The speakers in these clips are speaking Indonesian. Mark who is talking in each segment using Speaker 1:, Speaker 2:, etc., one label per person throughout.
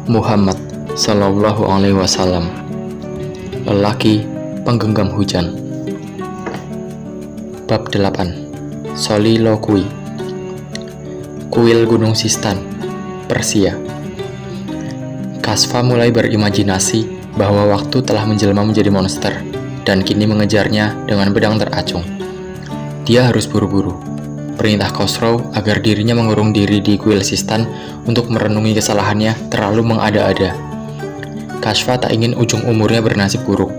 Speaker 1: Muhammad Sallallahu Alaihi Wasallam, lelaki penggenggam hujan. Bab 8. Soliloquy. Kuil Gunung Sistan, Persia. Kasfa mulai berimajinasi bahwa waktu telah menjelma menjadi monster dan kini mengejarnya dengan pedang teracung. Dia harus buru-buru. Perintah Khosrow agar dirinya mengurung diri di kuil Sistan untuk merenungi kesalahannya terlalu mengada-ada. Kasfa tak ingin ujung umurnya bernasib buruk.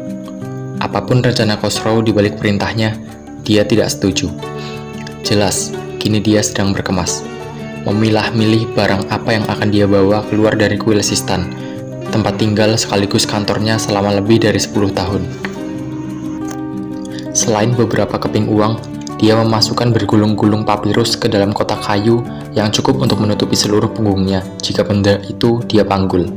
Speaker 1: Apapun rencana Khosrow di balik perintahnya, dia tidak setuju. Jelas, kini dia sedang berkemas, memilah-milih barang apa yang akan dia bawa keluar dari kuil Sistan, tempat tinggal sekaligus kantornya selama lebih dari 10 tahun. Selain beberapa keping uang, dia memasukkan bergulung-gulung papirus ke dalam kotak kayu yang cukup untuk menutupi seluruh punggungnya jika benda itu dia panggul.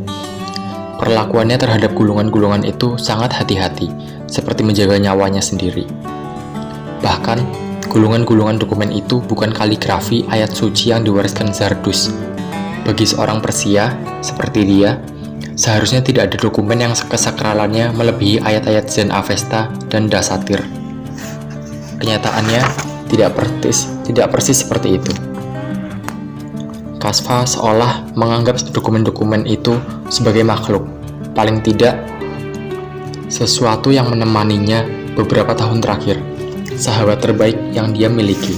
Speaker 1: Perlakuannya terhadap gulungan-gulungan itu sangat hati-hati, seperti menjaga nyawanya sendiri. Bahkan, gulungan-gulungan dokumen itu bukan kaligrafi ayat suci yang diwariskan Zardus. Bagi seorang Persia seperti dia, seharusnya tidak ada dokumen yang kesakralannya melebihi ayat-ayat Zen Avesta dan Dasatir. Kenyataannya tidak persis seperti itu. Kasfa seolah menganggap dokumen-dokumen itu sebagai makhluk, paling tidak sesuatu yang menemaninya beberapa tahun terakhir, sahabat terbaik yang dia miliki.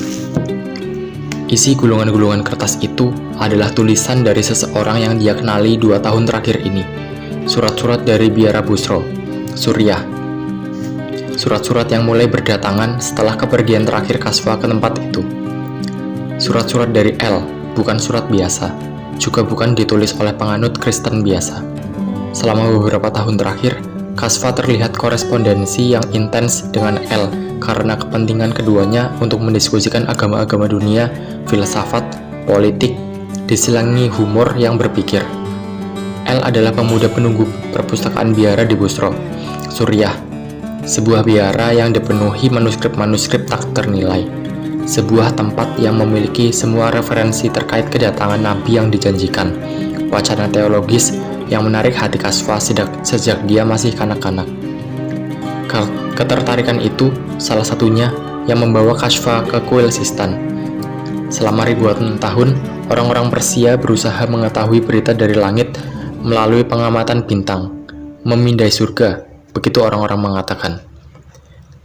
Speaker 1: Isi gulungan-gulungan kertas itu adalah tulisan dari seseorang yang dia kenali 2 tahun terakhir ini, surat-surat dari biara Busro, Suriah. Surat-surat yang mulai berdatangan setelah kepergian terakhir Kasfa ke tempat itu. Surat-surat dari El, bukan surat biasa, juga bukan ditulis oleh penganut Kristen biasa. Selama beberapa tahun terakhir, Kasfa terlihat korespondensi yang intens dengan El karena kepentingan keduanya untuk mendiskusikan agama-agama dunia, filsafat, politik, diselingi humor yang berpikir. El adalah pemuda penunggu perpustakaan biara di Busro, Suriah, sebuah biara yang dipenuhi manuskrip-manuskrip tak ternilai, sebuah tempat yang memiliki semua referensi terkait kedatangan Nabi yang dijanjikan, wacana teologis yang menarik hati Kasfa sejak dia masih kanak-kanak. Ketertarikan itu salah satunya yang membawa Kasfa ke kuil Sistan. Selama ribuan tahun, orang-orang Persia berusaha mengetahui berita dari langit melalui pengamatan bintang, memindai surga. Begitu orang-orang mengatakan.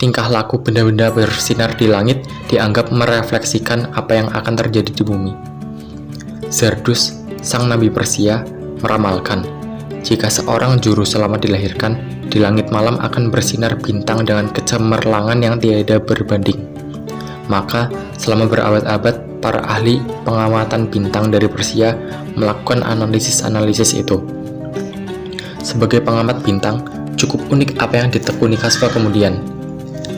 Speaker 1: Tingkah laku benda-benda bersinar di langit dianggap merefleksikan apa yang akan terjadi di bumi. Zardus, sang nabi Persia, meramalkan, jika seorang juru selamat dilahirkan, di langit malam akan bersinar bintang dengan kecemerlangan yang tiada berbanding. Maka, selama berabad-abad, para ahli pengamatan bintang dari Persia melakukan analisis-analisis itu. Sebagai pengamat bintang, cukup unik apa yang ditekuni Kasfa kemudian.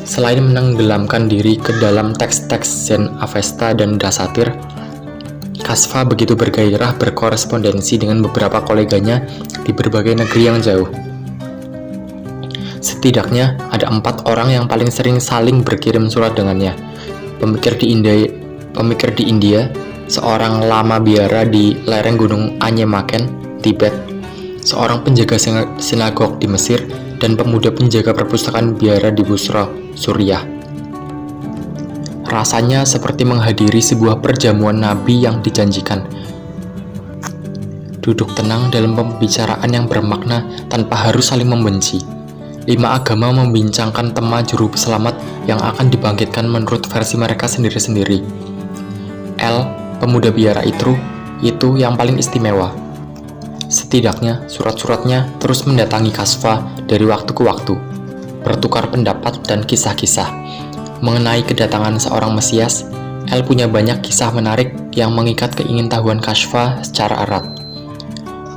Speaker 1: Selain menenggelamkan diri ke dalam teks-teks Zen Avesta dan Dasatir, Kasfa begitu bergairah berkorespondensi dengan beberapa koleganya di berbagai negeri yang jauh. Setidaknya ada 4 orang yang paling sering saling berkirim surat dengannya. Pemikir di India, seorang lama biara di lereng gunung Anyemaken, Tibet, seorang penjaga sinagog di Mesir, dan pemuda penjaga perpustakaan biara di Busra, Suriah. Rasanya seperti menghadiri sebuah perjamuan nabi yang dijanjikan. Duduk tenang dalam pembicaraan yang bermakna tanpa harus saling membenci. 5 agama membincangkan tema juru selamat yang akan dibangkitkan menurut versi mereka sendiri-sendiri. El, pemuda biara itu yang paling istimewa. Setidaknya, surat-suratnya terus mendatangi Kasfa dari waktu ke waktu, bertukar pendapat dan kisah-kisah. Mengenai kedatangan seorang Mesias, El punya banyak kisah menarik yang mengikat keingintahuan Kasfa secara erat.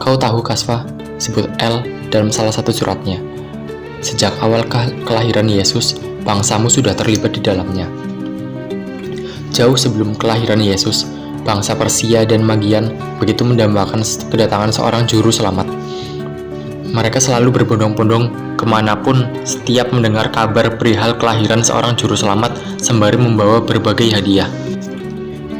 Speaker 1: "Kau tahu, Kasfa," sebut El dalam salah satu suratnya, "sejak awal kelahiran Yesus, bangsamu sudah terlibat di dalamnya." Jauh sebelum kelahiran Yesus, bangsa Persia dan Magian begitu mendambakan kedatangan seorang juru selamat. Mereka selalu berbondong-bondong kemanapun setiap mendengar kabar perihal kelahiran seorang juru selamat sembari membawa berbagai hadiah.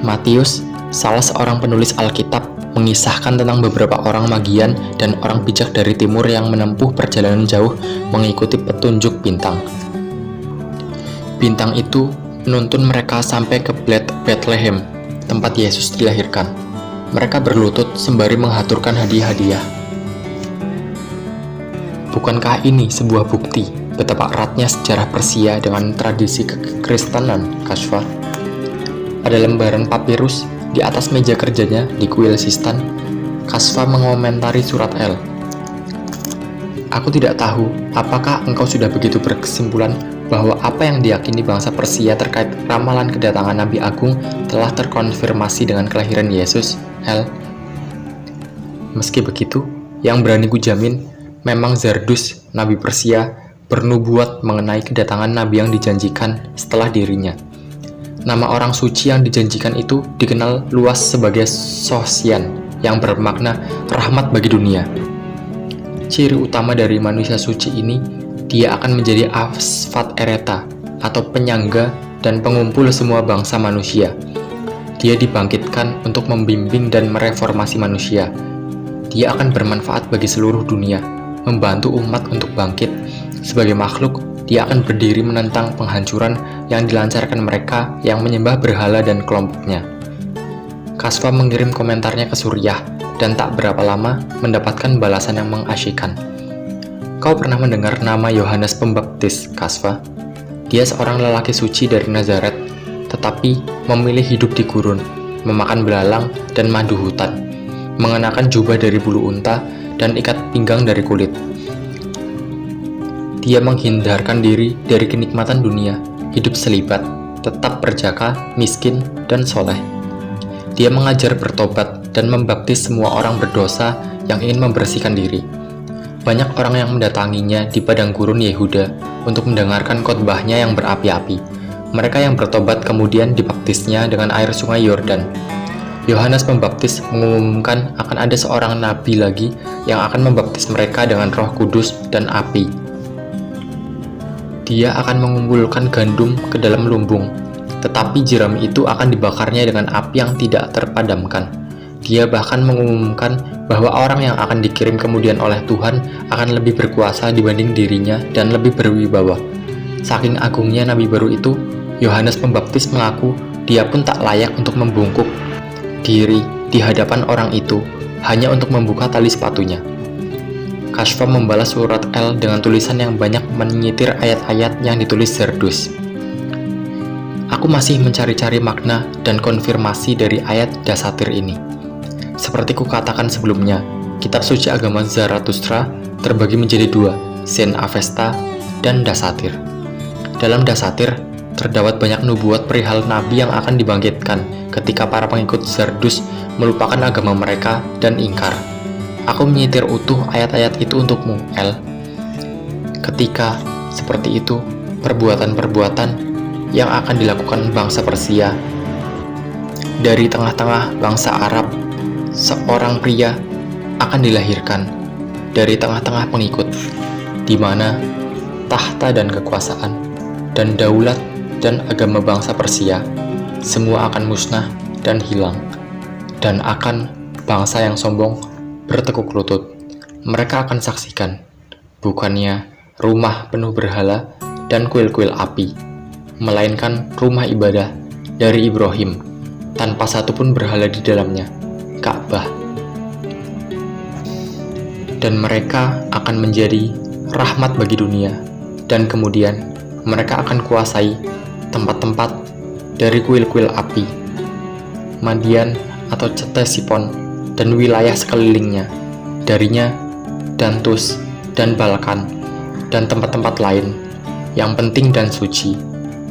Speaker 1: Matius, salah seorang penulis Alkitab, mengisahkan tentang beberapa orang magian dan orang bijak dari timur yang menempuh perjalanan jauh mengikuti petunjuk bintang. Bintang itu menuntun mereka sampai ke Bethlehem, tempat Yesus dilahirkan. Mereka berlutut sembari menghaturkan hadiah-hadiah. Bukankah ini sebuah bukti betapa eratnya sejarah Persia dengan tradisi kekristenan, Kashfa? Pada lembaran papirus di atas meja kerjanya di kuil Sistan, Kashfa mengomentari surat L. Aku tidak tahu apakah engkau sudah begitu berkesimpulan bahwa apa yang diyakini bangsa Persia terkait ramalan kedatangan Nabi Agung telah terkonfirmasi dengan kelahiran Yesus, L. Meski begitu, yang berani kujamin, memang Zardus, Nabi Persia, bernubuat mengenai kedatangan Nabi yang dijanjikan setelah dirinya. Nama orang suci yang dijanjikan itu dikenal luas sebagai Sosian, yang bermakna rahmat bagi dunia. Ciri utama dari manusia suci ini, dia akan menjadi Asfat Ereta, atau penyangga dan pengumpul semua bangsa manusia. Dia dibangkitkan untuk membimbing dan mereformasi manusia. Dia akan bermanfaat bagi seluruh dunia, membantu umat untuk bangkit. Sebagai makhluk, dia akan berdiri menentang penghancuran yang dilancarkan mereka yang menyembah berhala dan kelompoknya. Kashfa mengirim komentarnya ke Suriah dan tak berapa lama mendapatkan balasan yang mengasyikkan. Kau pernah mendengar nama Yohanes Pembaptis, Kashfa? Dia seorang lelaki suci dari Nazaret, tetapi memilih hidup di gurun, memakan belalang dan madu hutan, mengenakan jubah dari bulu unta dan ikat pinggang dari kulit. Dia menghindarkan diri dari kenikmatan dunia, hidup selibat, tetap berjaka, miskin, dan soleh. Dia mengajar bertobat dan membaptis semua orang berdosa yang ingin membersihkan diri. Banyak orang yang mendatanginya di padang gurun Yehuda untuk mendengarkan khotbahnya yang berapi-api. Mereka yang bertobat kemudian dibaptisnya dengan air sungai Yordan. Yohanes Pembaptis mengumumkan akan ada seorang nabi lagi yang akan membaptis mereka dengan Roh Kudus dan api. Dia akan mengumpulkan gandum ke dalam lumbung, tetapi jerami itu akan dibakarnya dengan api yang tidak terpadamkan. Dia bahkan mengumumkan bahwa orang yang akan dikirim kemudian oleh Tuhan akan lebih berkuasa dibanding dirinya dan lebih berwibawa. Saking agungnya nabi baru itu, Yohanes Pembaptis mengaku dia pun tak layak untuk membungkuk diri di hadapan orang itu hanya untuk membuka tali sepatunya. Kashfa membalas surat L dengan tulisan yang banyak menyitir ayat-ayat yang ditulis Zardus. Aku masih mencari-cari makna dan konfirmasi dari ayat Dasatir ini. Seperti kukatakan sebelumnya, kitab suci agama Zarathustra terbagi menjadi dua, Zen Avesta dan Dasatir. Dalam Dasatir, terdapat banyak nubuat perihal nabi yang akan dibangkitkan ketika para pengikut Zardus melupakan agama mereka dan ingkar. Aku menyitir utuh ayat-ayat itu untukmu, L. Ketika seperti itu, perbuatan-perbuatan yang akan dilakukan bangsa Persia dari tengah-tengah bangsa Arab, seorang pria akan dilahirkan dari tengah-tengah pengikut, di mana tahta dan kekuasaan dan daulat dan agama bangsa Persia semua akan musnah dan hilang, dan akan bangsa yang sombong bertekuk lutut. Mereka akan saksikan, bukannya rumah penuh berhala dan kuil-kuil api, melainkan rumah ibadah dari Ibrahim, tanpa satupun berhala di dalamnya, Ka'bah. Dan mereka akan menjadi rahmat bagi dunia, dan kemudian mereka akan kuasai tempat-tempat dari kuil-kuil api, Madian atau Ctesifon, dan wilayah sekelilingnya, darinya, Dantus, dan Balkan, dan tempat-tempat lain yang penting dan suci.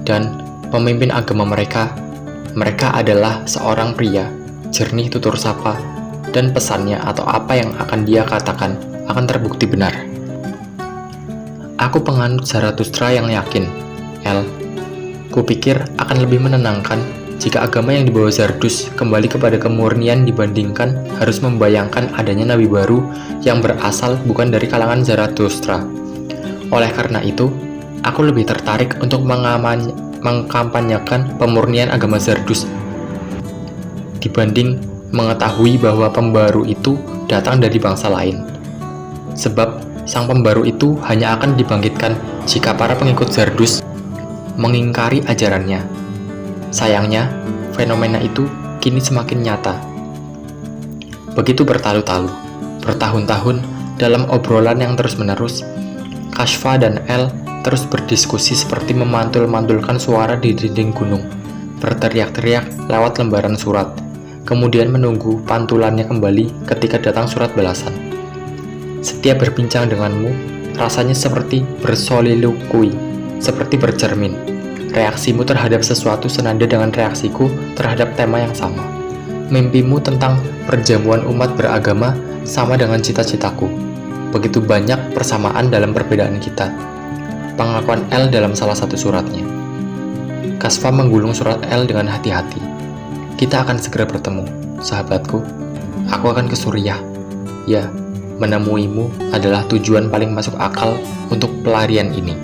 Speaker 1: Dan pemimpin agama mereka adalah seorang pria, jernih tutur sapa, dan pesannya atau apa yang akan dia katakan akan terbukti benar. Aku penganut Zarathustra yang yakin, L. Kupikir akan lebih menenangkan jika agama yang dibawa Zardus kembali kepada kemurnian dibandingkan harus membayangkan adanya nabi baru yang berasal bukan dari kalangan Zarathustra. Oleh karena itu, aku lebih tertarik untuk mengkampanyekan pemurnian agama Zardus dibanding mengetahui bahwa pembaru itu datang dari bangsa lain. Sebab sang pembaru itu hanya akan dibangkitkan jika para pengikut Zardus mengingkari ajarannya. Sayangnya, fenomena itu kini semakin nyata. Begitu bertalu-talu, bertahun-tahun dalam obrolan yang terus-menerus, Kashfa dan El terus berdiskusi seperti memantul-mantulkan suara di dinding gunung, berteriak-teriak lewat lembaran surat, kemudian menunggu pantulannya kembali ketika datang surat balasan. Setiap berbincang denganmu, rasanya seperti bersoliloquy, seperti bercermin. Reaksimu terhadap sesuatu senada dengan reaksiku terhadap tema yang sama. Mimpimu tentang perjamuan umat beragama sama dengan cita-citaku. Begitu banyak persamaan dalam perbedaan kita. Pengakuan El dalam salah satu suratnya. Kashfa menggulung surat El dengan hati-hati. Kita akan segera bertemu, sahabatku. Aku akan ke Suriah. Ya, menemuimu adalah tujuan paling masuk akal untuk pelarian ini.